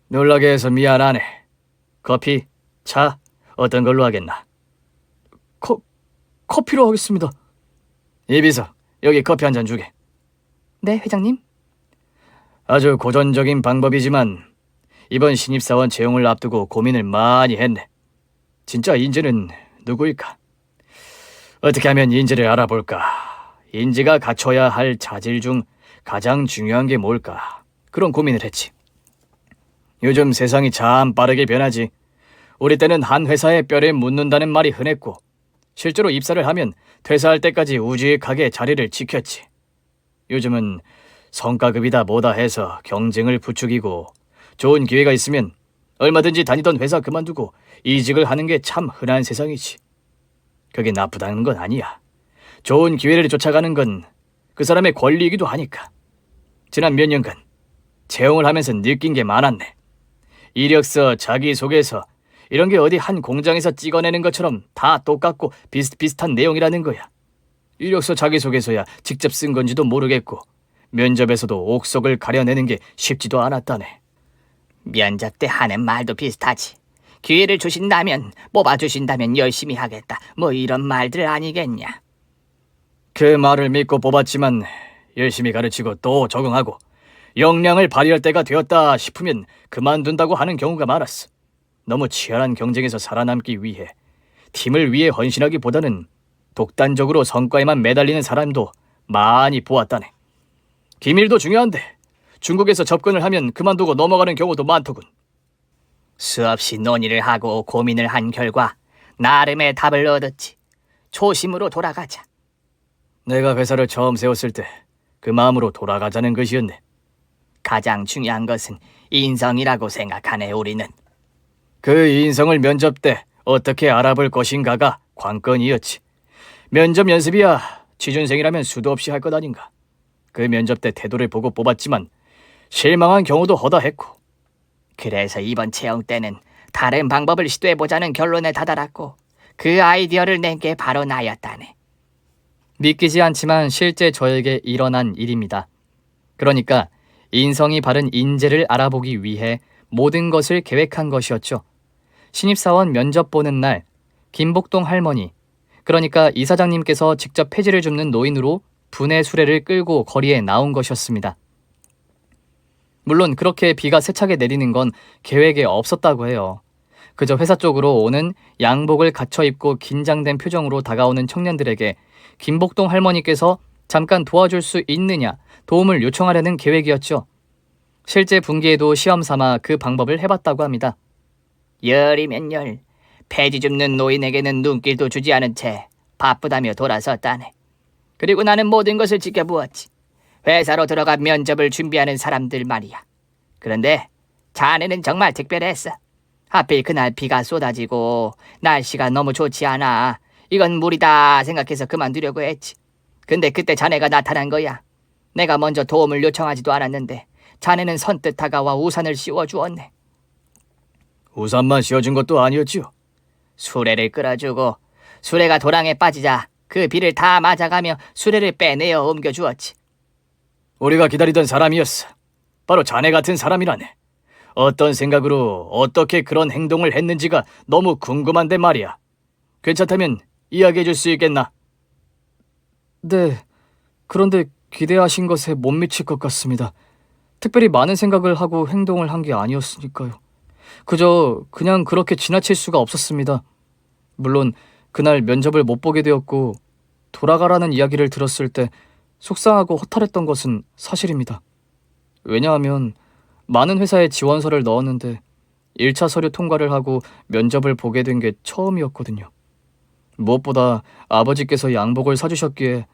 S3: 놀라게 해서 미안하네. 커피, 차, 어떤 걸로 하겠나?
S1: 커피로 하겠습니다.
S3: 이비서, 여기 커피 한 잔 주게.
S1: 네, 회장님.
S3: 아주 고전적인 방법이지만 이번 신입사원 채용을 앞두고 고민을 많이 했네. 진짜 인재는 누구일까? 어떻게 하면 인재를 알아볼까? 인재가 갖춰야 할 자질 중 가장 중요한 게 뭘까? 그런 고민을 했지. 요즘 세상이 참 빠르게 변하지. 우리 때는 한 회사의 뼈를 묻는다는 말이 흔했고 실제로 입사를 하면 퇴사할 때까지 우직하게 자리를 지켰지. 요즘은 성과급이다 뭐다 해서 경쟁을 부추기고 좋은 기회가 있으면 얼마든지 다니던 회사 그만두고 이직을 하는 게 참 흔한 세상이지. 그게 나쁘다는 건 아니야. 좋은 기회를 쫓아가는 건 그 사람의 권리이기도 하니까. 지난 몇 년간 채용을 하면서 느낀 게 많았네. 이력서, 자기소개서 이런 게 어디 한 공장에서 찍어내는 것처럼 다 똑같고 비슷비슷한 내용이라는 거야. 이력서, 자기소개서야 직접 쓴 건지도 모르겠고 면접에서도 옥석을 가려내는 게 쉽지도 않았다네.
S2: 면접 때 하는 말도 비슷하지. 기회를 주신다면, 뽑아주신다면 열심히 하겠다. 뭐 이런 말들 아니겠냐.
S3: 그 말을 믿고 뽑았지만 열심히 가르치고 또 적응하고 역량을 발휘할 때가 되었다 싶으면 그만둔다고 하는 경우가 많았어. 너무 치열한 경쟁에서 살아남기 위해 팀을 위해 헌신하기보다는 독단적으로 성과에만 매달리는 사람도 많이 보았다네. 기밀도 중요한데 중국에서 접근을 하면 그만두고 넘어가는 경우도 많더군.
S2: 수없이 논의를 하고 고민을 한 결과 나름의 답을 얻었지. 초심으로 돌아가자.
S3: 내가 회사를 처음 세웠을 때 그 마음으로 돌아가자는 것이었네.
S2: 가장 중요한 것은 인성이라고 생각하네, 우리는.
S3: 그 인성을 면접 때 어떻게 알아볼 것인가가 관건이었지. 면접 연습이야 취준생이라면 수도 없이 할 것 아닌가. 그 면접 때 태도를 보고 뽑았지만 실망한 경우도 허다했고.
S2: 그래서 이번 채용 때는 다른 방법을 시도해보자는 결론에 다다랐고 그 아이디어를 낸 게 바로 나였다네.
S1: 믿기지 않지만 실제 저에게 일어난 일입니다. 그러니까 인성이 바른 인재를 알아보기 위해 모든 것을 계획한 것이었죠. 신입사원 면접 보는 날, 김복동 할머니, 그러니까 이사장님께서 직접 폐지를 줍는 노인으로 분의 수레를 끌고 거리에 나온 것이었습니다. 물론 그렇게 비가 세차게 내리는 건 계획에 없었다고 해요. 그저 회사 쪽으로 오는 양복을 갖춰 입고 긴장된 표정으로 다가오는 청년들에게 김복동 할머니께서 잠깐 도와줄 수 있느냐 도움을 요청하려는 계획이었죠. 실제 분기에도 시험 삼아 그 방법을 해봤다고 합니다.
S2: 열이면 열, 폐지 줍는 노인에게는 눈길도 주지 않은 채 바쁘다며 돌아섰다네. 그리고 나는 모든 것을 지켜보았지. 회사로 들어가 면접을 준비하는 사람들 말이야. 그런데 자네는 정말 특별했어. 하필 그날 비가 쏟아지고 날씨가 너무 좋지 않아. 이건 무리다 생각해서 그만두려고 했지. 근데 그때 자네가 나타난 거야. 내가 먼저 도움을 요청하지도 않았는데 자네는 선뜻 다가와 우산을 씌워주었네.
S3: 우산만 씌워준 것도 아니었지요.
S2: 수레를 끌어주고 수레가 도랑에 빠지자 그 비를 다 맞아가며 수레를 빼내어 옮겨주었지.
S3: 우리가 기다리던 사람이었어. 바로 자네 같은 사람이라네. 어떤 생각으로 어떻게 그런 행동을 했는지가 너무 궁금한데 말이야. 괜찮다면 이야기해 줄 수 있겠나?
S1: 네, 그런데 기대하신 것에 못 미칠 것 같습니다. 특별히 많은 생각을 하고 행동을 한 게 아니었으니까요. 그저 그냥 그렇게 지나칠 수가 없었습니다. 물론 그날 면접을 못 보게 되었고 돌아가라는 이야기를 들었을 때 속상하고 허탈했던 것은 사실입니다. 왜냐하면 많은 회사에 지원서를 넣었는데 1차 서류 통과를 하고 면접을 보게 된 게 처음이었거든요. 무엇보다 아버지께서 양복을 사주셨기에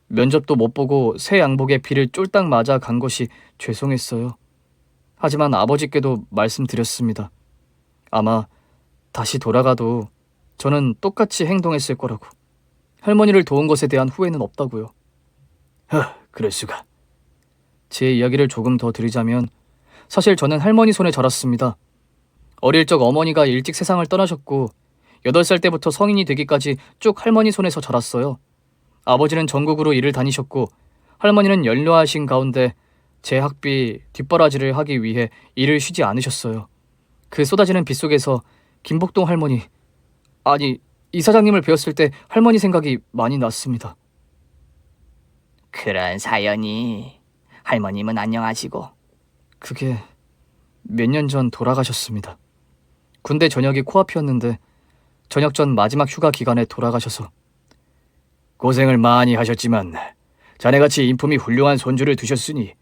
S1: 면접도 못 보고 새 양복에 비를 쫄딱 맞아 간 것이 죄송했어요. 하지만 아버지께도 말씀드렸습니다. 아마 다시 돌아가도 저는 똑같이 행동했을 거라고. 할머니를 도운 것에 대한 후회는 없다고요.
S3: 그럴 수가.
S1: 제 이야기를 조금 더 드리자면 사실 저는 할머니 손에 자랐습니다. 어릴 적 어머니가 일찍 세상을 떠나셨고 8살 때부터 성인이 되기까지 쭉 할머니 손에서 자랐어요. 아버지는 전국으로 일을 다니셨고 할머니는 연로하신 가운데 제 학비 뒷바라지를 하기 위해 일을 쉬지 않으셨어요. 그 쏟아지는 빗 속에서 김복동 할머니, 아니 이사장님을 배웠을 때 할머니 생각이 많이 났습니다.
S2: 그런 사연이. 할머님은 안녕하시고.
S1: 그게 몇 년 전 돌아가셨습니다. 군대 전역이 코앞이었는데 전역 전 마지막 휴가 기간에 돌아가셔서.
S3: 고생을 많이 하셨지만 자네같이 인품이 훌륭한 손주를 두셨으니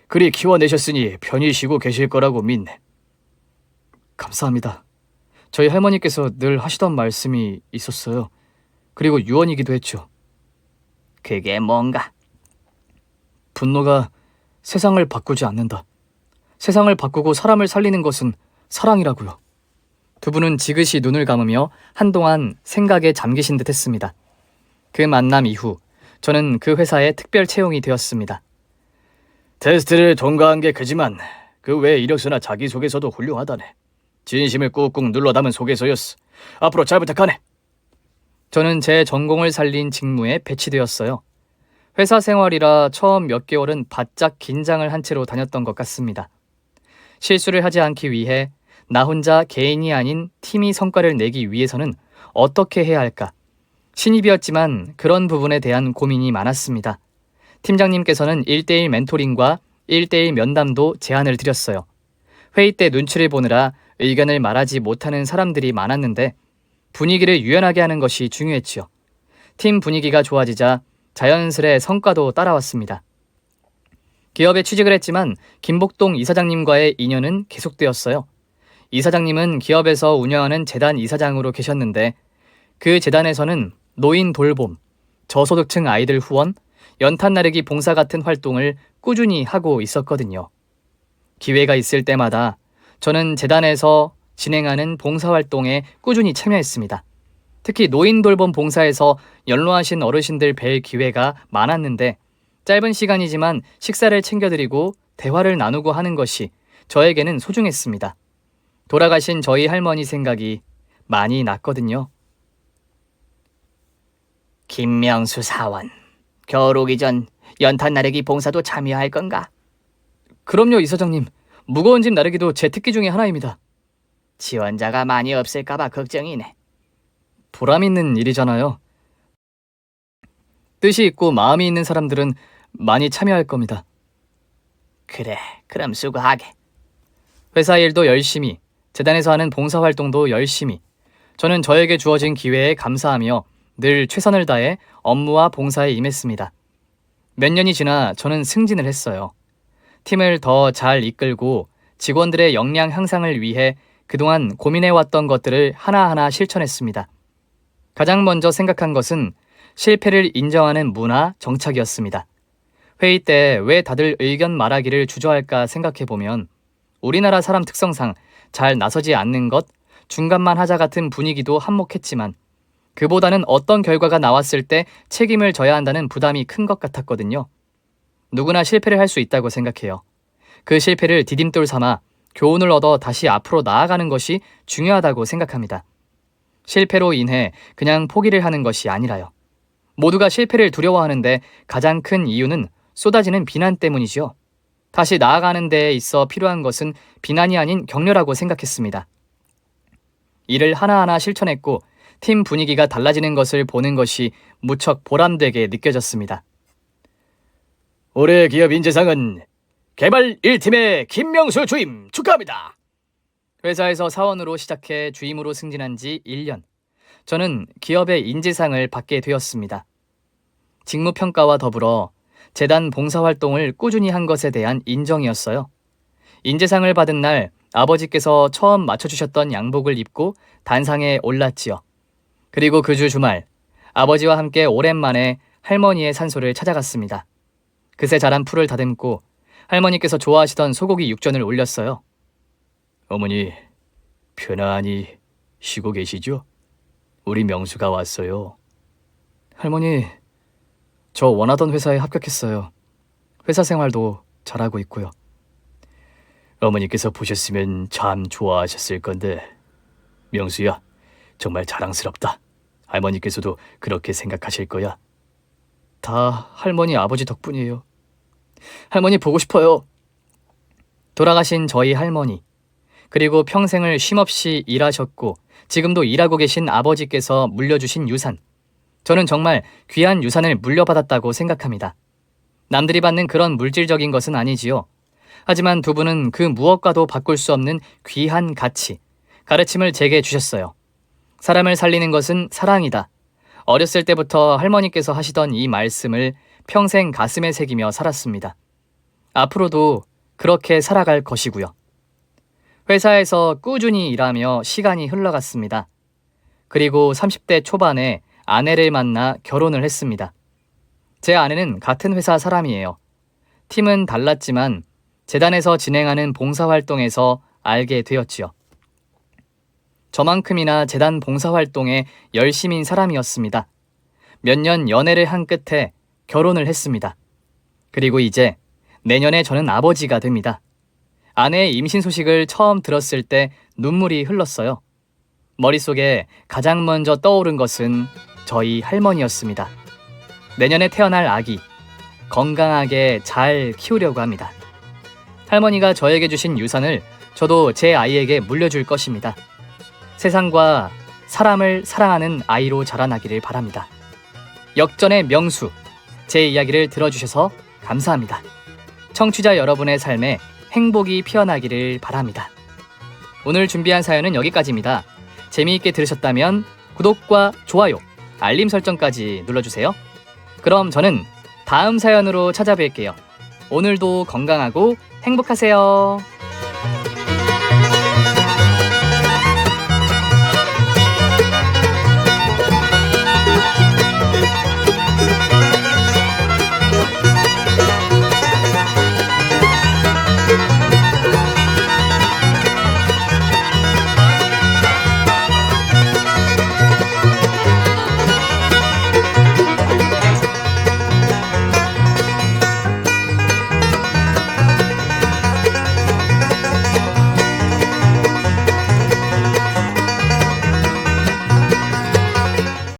S3: 그리 키워내셨으니 편히 쉬고 계실 거라고 믿네.
S1: 감사합니다. 저희 할머니께서 늘 하시던 말씀이 있었어요. 그리고 유언이기도 했죠.
S2: 그게 뭔가?
S1: 분노가 세상을 바꾸지 않는다. 세상을 바꾸고 사람을 살리는 것은 사랑이라고요. 두 분은 지그시 눈을 감으며 한동안 생각에 잠기신 듯 했습니다. 그 만남 이후 저는 그 회사에 특별 채용이 되었습니다.
S3: 테스트를 통과한 게 크지만 그 외 이력서나 자기소개서도 훌륭하다네. 진심을 꾹꾹 눌러 담은 소개서였어. 앞으로 잘 부탁하네.
S1: 저는 제 전공을 살린 직무에 배치되었어요. 회사 생활이라 처음 몇 개월은 바짝 긴장을 한 채로 다녔던 것 같습니다. 실수를 하지 않기 위해 나 혼자 개인이 아닌 팀이 성과를 내기 위해서는 어떻게 해야 할까? 신입이었지만 그런 부분에 대한 고민이 많았습니다. 팀장님께서는 1대1 멘토링과 1대1 면담도 제안을 드렸어요. 회의 때 눈치를 보느라 의견을 말하지 못하는 사람들이 많았는데 분위기를 유연하게 하는 것이 중요했지요. 팀 분위기가 좋아지자 자연스레 성과도 따라왔습니다. 기업에 취직을 했지만 김복동 이사장님과의 인연은 계속되었어요. 이사장님은 기업에서 운영하는 재단 이사장으로 계셨는데 그 재단에서는 노인 돌봄, 저소득층 아이들 후원, 연탄 나르기 봉사 같은 활동을 꾸준히 하고 있었거든요. 기회가 있을 때마다 저는 재단에서 진행하는 봉사활동에 꾸준히 참여했습니다. 특히 노인 돌봄 봉사에서 연로하신 어르신들 뵐 기회가 많았는데 짧은 시간이지만 식사를 챙겨드리고 대화를 나누고 하는 것이 저에게는 소중했습니다. 돌아가신 저희 할머니 생각이 많이 났거든요.
S2: 김명수 사원, 겨울 오기 전 연탄 나르기 봉사도 참여할 건가?
S1: 그럼요, 이사장님. 무거운 짐 나르기도 제 특기 중에 하나입니다.
S2: 지원자가 많이 없을까봐 걱정이네.
S1: 보람 있는 일이잖아요. 뜻이 있고 마음이 있는 사람들은 많이 참여할 겁니다.
S2: 그래, 그럼 수고하게.
S1: 회사 일도 열심히, 재단에서 하는 봉사활동도 열심히, 저는 저에게 주어진 기회에 감사하며 늘 최선을 다해 업무와 봉사에 임했습니다. 몇 년이 지나 저는 승진을 했어요. 팀을 더 잘 이끌고 직원들의 역량 향상을 위해 그동안 고민해왔던 것들을 하나하나 실천했습니다. 가장 먼저 생각한 것은 실패를 인정하는 문화 정착이었습니다. 회의 때 왜 다들 의견 말하기를 주저할까 생각해보면 우리나라 사람 특성상 잘 나서지 않는 것, 중간만 하자 같은 분위기도 한몫했지만 그보다는 어떤 결과가 나왔을 때 책임을 져야 한다는 부담이 큰 것 같았거든요. 누구나 실패를 할 수 있다고 생각해요. 그 실패를 디딤돌 삼아 교훈을 얻어 다시 앞으로 나아가는 것이 중요하다고 생각합니다. 실패로 인해 그냥 포기를 하는 것이 아니라요. 모두가 실패를 두려워하는데 가장 큰 이유는 쏟아지는 비난 때문이죠. 다시 나아가는 데에 있어 필요한 것은 비난이 아닌 격려라고 생각했습니다. 이를 하나하나 실천했고 팀 분위기가 달라지는 것을 보는 것이 무척 보람되게 느껴졌습니다.
S3: 올해 기업 인재상은 개발 1팀의 김명수 주임 축하합니다.
S1: 회사에서 사원으로 시작해 주임으로 승진한 지 1년. 저는 기업의 인재상을 받게 되었습니다. 직무평가와 더불어 재단 봉사활동을 꾸준히 한 것에 대한 인정이었어요. 인재상을 받은 날 아버지께서 처음 맞춰주셨던 양복을 입고 단상에 올랐지요. 그리고 그 주 주말 아버지와 함께 오랜만에 할머니의 산소를 찾아갔습니다. 그새 자란 풀을 다듬고 할머니께서 좋아하시던 소고기 육전을 올렸어요.
S3: 어머니, 편안히 쉬고 계시죠? 우리 명수가 왔어요.
S1: 할머니, 저 원하던 회사에 합격했어요. 회사 생활도 잘하고 있고요.
S3: 어머니께서 보셨으면 참 좋아하셨을 건데. 명수야, 정말 자랑스럽다. 할머니께서도 그렇게 생각하실 거야.
S1: 다 할머니 아버지 덕분이에요. 할머니 보고 싶어요. 돌아가신 저희 할머니, 그리고 평생을 쉼없이 일하셨고 지금도 일하고 계신 아버지께서 물려주신 유산. 저는 정말 귀한 유산을 물려받았다고 생각합니다. 남들이 받는 그런 물질적인 것은 아니지요. 하지만 두 분은 그 무엇과도 바꿀 수 없는 귀한 가치, 가르침을 제게 주셨어요. 사람을 살리는 것은 사랑이다. 어렸을 때부터 할머니께서 하시던 이 말씀을 평생 가슴에 새기며 살았습니다. 앞으로도 그렇게 살아갈 것이고요. 회사에서 꾸준히 일하며 시간이 흘러갔습니다. 그리고 30대 초반에 아내를 만나 결혼을 했습니다. 제 아내는 같은 회사 사람이에요. 팀은 달랐지만 재단에서 진행하는 봉사활동에서 알게 되었지요. 저만큼이나 재단 봉사활동에 열심인 사람이었습니다. 몇 년 연애를 한 끝에 결혼을 했습니다. 그리고 이제 내년에 저는 아버지가 됩니다. 아내의 임신 소식을 처음 들었을 때 눈물이 흘렀어요. 머릿속에 가장 먼저 떠오른 것은 저희 할머니였습니다. 내년에 태어날 아기, 건강하게 잘 키우려고 합니다. 할머니가 저에게 주신 유산을 저도 제 아이에게 물려줄 것입니다. 세상과 사람을 사랑하는 아이로 자라나기를 바랍니다. 역전의 명수, 제 이야기를 들어주셔서 감사합니다. 청취자 여러분의 삶에 행복이 피어나기를 바랍니다. 오늘 준비한 사연은 여기까지입니다. 재미있게 들으셨다면 구독과 좋아요, 알림 설정까지 눌러주세요. 그럼 저는 다음 사연으로 찾아뵐게요. 오늘도 건강하고 행복하세요.